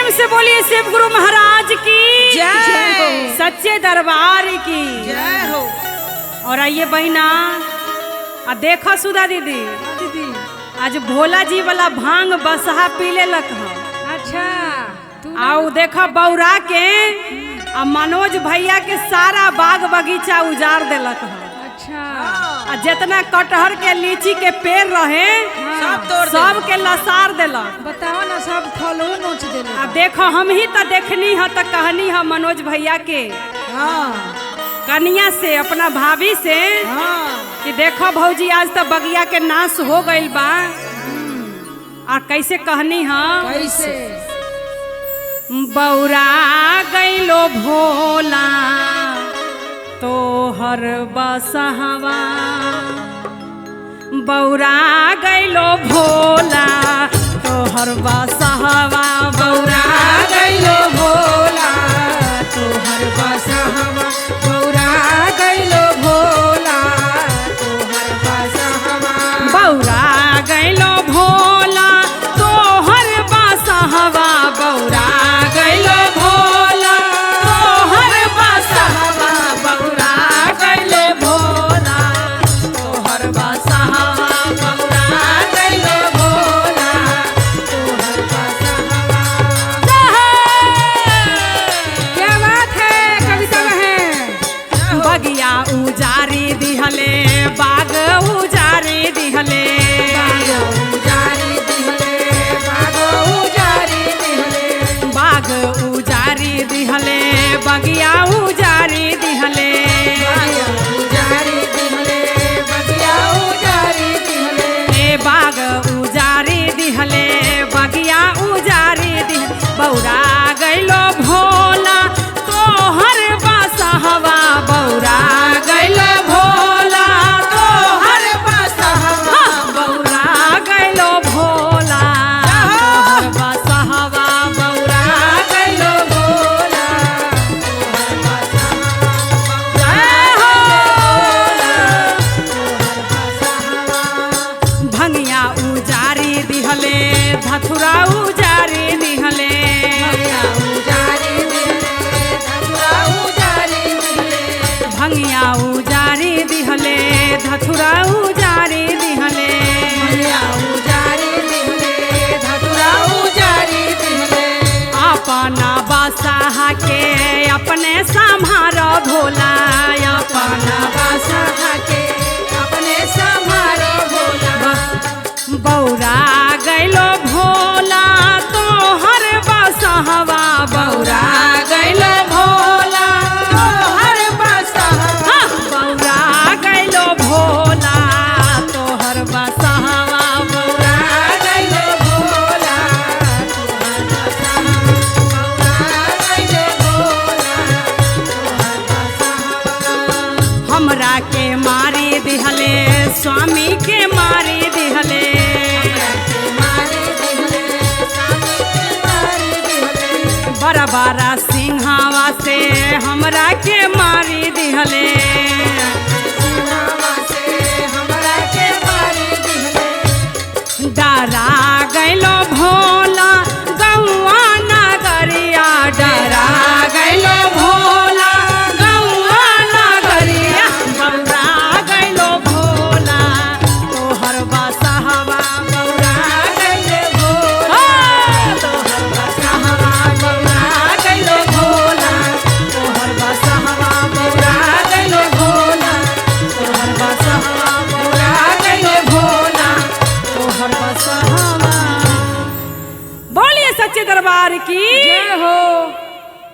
प्रेम से बोलिए शिव गुरु महाराज की जय। सच्चे दरबार की जय हो। और आइए बहिना देखो सुधा दीदी आज भोला जी वाला भांग बसहा पी लेलक ह। अच्छा आओ देखो बौरा के आ मनोज भैया के सारा बाग बगीचा उजाड़ देलक ह। अच्छा आ जितना कटहर के लीची के पेड़ रहे सब तोड़ सब के लसार देलक। बताओ ना सब फल नोच देले। आ देखो हम ही तो देखनी है तो कहनी है मनोज भैया के हाँ कन्या से अपना भाभी से हाँ कि देखो भौजी आज तो बगिया के नाश हो गइल बा। और कैसे कहनी है कैसे बौरा गइलो भोला तोहर बसहवा बौरा गइलो भोला तोहर बसहवा बौरा गइलो भोला तोहर बसहवा बौरा गइलो भोला तोहर बसहवा बौरा गइलो भोला तोहर बसहवा बौरा गइलो भोला तोहर बसहवा बौरा गइलो भोला तोहर बसहवा बौरा गइलो भोला तोहर बसहवा। क्या बात है कविता बहन। बगिया उजारी दिहले बाग उजारी दिहले उजारी दिहले बागो उजारी दिहले बाग उजारी दिहले बगिया उजारी दिहले उजारी दिहले बगिया उजारी दिहले ए बाग उजारी दिहले बगिया उजारी दिहले बौरा गइलो भोला तोहर बसहवा बौरा गइलो भोला तोहर बसहवा बौरा गइलो भोला तोहर बसहवा बौरा गइलो भोला तोहर बसहवा जय हो। भंगिया उजारी दिहले धथुरा उजारी दिहले उजारी दिहले धतुरा उजारी दिहले भंगिया उजारी दिहले धथुरा उजारी दिहले उजारी दिहले धतुरा उजारी दिहले अपना बसहा के अपने संभार भोला अपना बसहा के अपने संभारो भोला बौरा गइलो भोला तोहर बसहवा बौरा गइलो भोला तोहर बसहवा बौरा गइलो भोला तोहर बसहवा बौरा गइलो भोला तोहर बसहवा बौरा गइलो भोला तोहर बसहवा। हमरा के मारी दिहले स्वामी के मारी दिहले बड़ा बड़ा सिंहावा से हमरा के मारी दिहले डरा गइलो भोला गौआ नगरिया डरा गइलो भोला गौआ नगरिया बौरा गइलो भोला तोहर बसहवा बौरा गइलो भोला तोहर बसहवा बौरा गइलो भोला तोहर बसहवा बौरा गइलो भोला तोहर बसहवा बौरा गइलो भोला तोहर बसहवा। बोलिए सच्चे दरबार की जय हो।